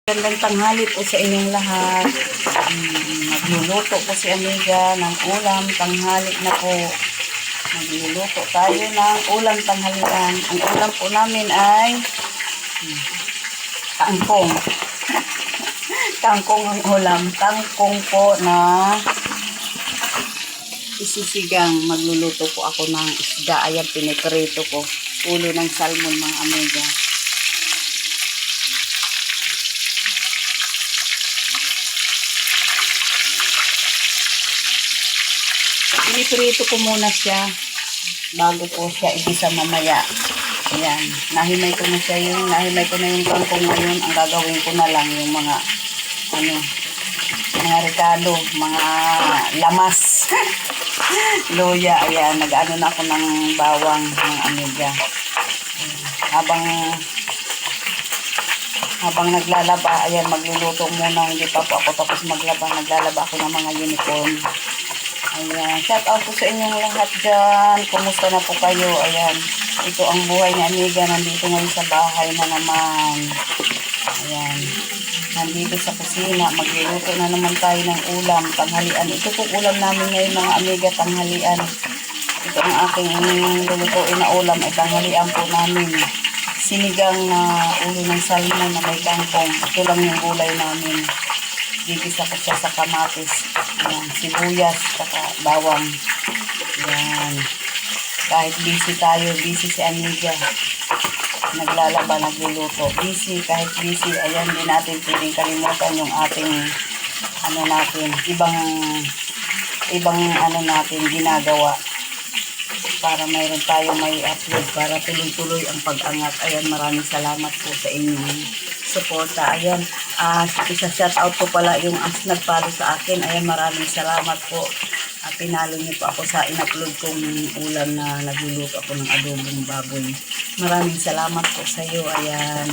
Magandang tanghali po sa inyong lahat. Magluluto po si Amiga ng ulam tanghali na po. Magluluto tayo ng ulam tanghalian. Ang ulam po namin ay kangkong. Kangkong ang ulam. Kangkong po na isisigang. Magluluto po ako ng isda. Ayan, piniprito ko. Ulo ng salmon, mga Amiga. Piniprito ko muna siya bago ko siya igisa mamaya. Ayan, nahimay ko na yung kangkong ngayon. Ang gagawin ko na lang yung mga mga rekado, mga lamas. Luya, ayan, nag-ano na ako ng bawang, ng Amiga. Habang naglalaba, ayan, magluluto muna. Hindi pa po ako tapos maglaba. Naglalaba ako ng mga uniform. Ayan, shout out po sa inyong lahat dyan. Kumusta na po kayo? Ayan, ito ang buhay ni Amiga. Nandito ngayon sa bahay na naman. Ayan, nandito sa kusina. Magluluto na naman tayo ng ulam, tanghalian. Ito po ulam namin ngayon, mga Amiga, tanghalian. Ito ang aking lulutuin na ulam ay tanghalian po namin. Sinigang na ulo ng salmon na may kangkong. Ito lang yung gulay namin. Gigisa ko siya sa kamatis. Ayan, sibuyas, saka bawang. Ayan. Kahit busy tayo, busy si Amiga. Naglalaba, nagluluto. Busy, kahit busy. Ayan, hindi natin pwedeng kalimutan yung ating, ibang natin ginagawa. Para mayroon tayo may upload, para tuloy-tuloy ang pag-angat. Ayan, maraming salamat po sa inyong suporta. Ayan, isa-shout out po pala yung nagpalo sa akin. Ayan, maraming salamat po. Pinalo niyo po ako sa in-upload kong ulam na nagluluto ako ng adobong baboy. Maraming salamat po sa iyo. Ayan.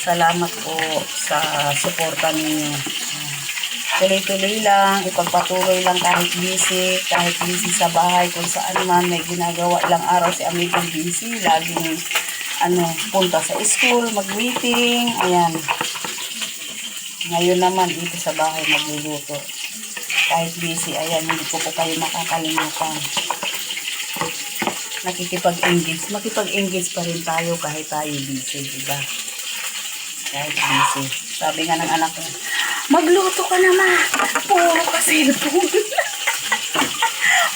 Salamat po sa suporta ninyo. Tuloy-tuloy lang, ipagpatuloy lang kahit busy sa bahay, kung saan man may ginagawa. Ilang araw si Amiga busy, laging punta sa school, mag-meeting, ayan. Ngayon naman dito sa bahay magluluto. Kahit busy, ayan, hindi ko po kayo makakalimutan. Makipag-engage pa rin tayo kahit tayo busy, diba? Kahit busy. Sabi nga ng anak ko, magluto ka naman. Puro ka cellphone.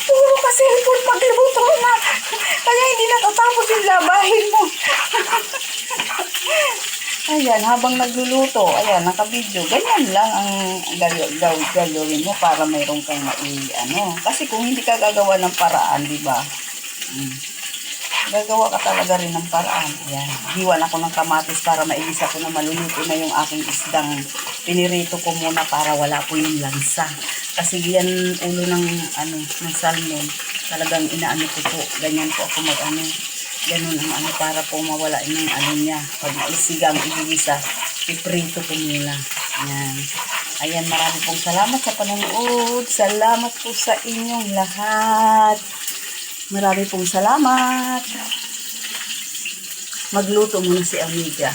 Puro ka cellphone, magluto na. Kaya hindi natatapos yung labahin mo. Ayan, habang nagluluto, ayan, nakabidyo. Ganyan lang ang gagawin mo para mayroon kang Kasi kung hindi ka gagawa ng paraan, di ba? Gagawa ka talaga rin ng paraan. Ayan, hiwan ako ng kamatis para maigisa ko na maluluto na yung aking isdang. Pinirito ko muna para wala po yung lansa. Kasi yan ulo ng salmon. Talagang inaano ko po. Ganyan po ako ganun ang para po mawala yung niya. Pag isigang, igigisa, iprito ko muna. Ayan. Ayan, marami pong salamat sa panonood. Salamat po sa inyong lahat. Marami pong salamat. Magluto muna si Amiga.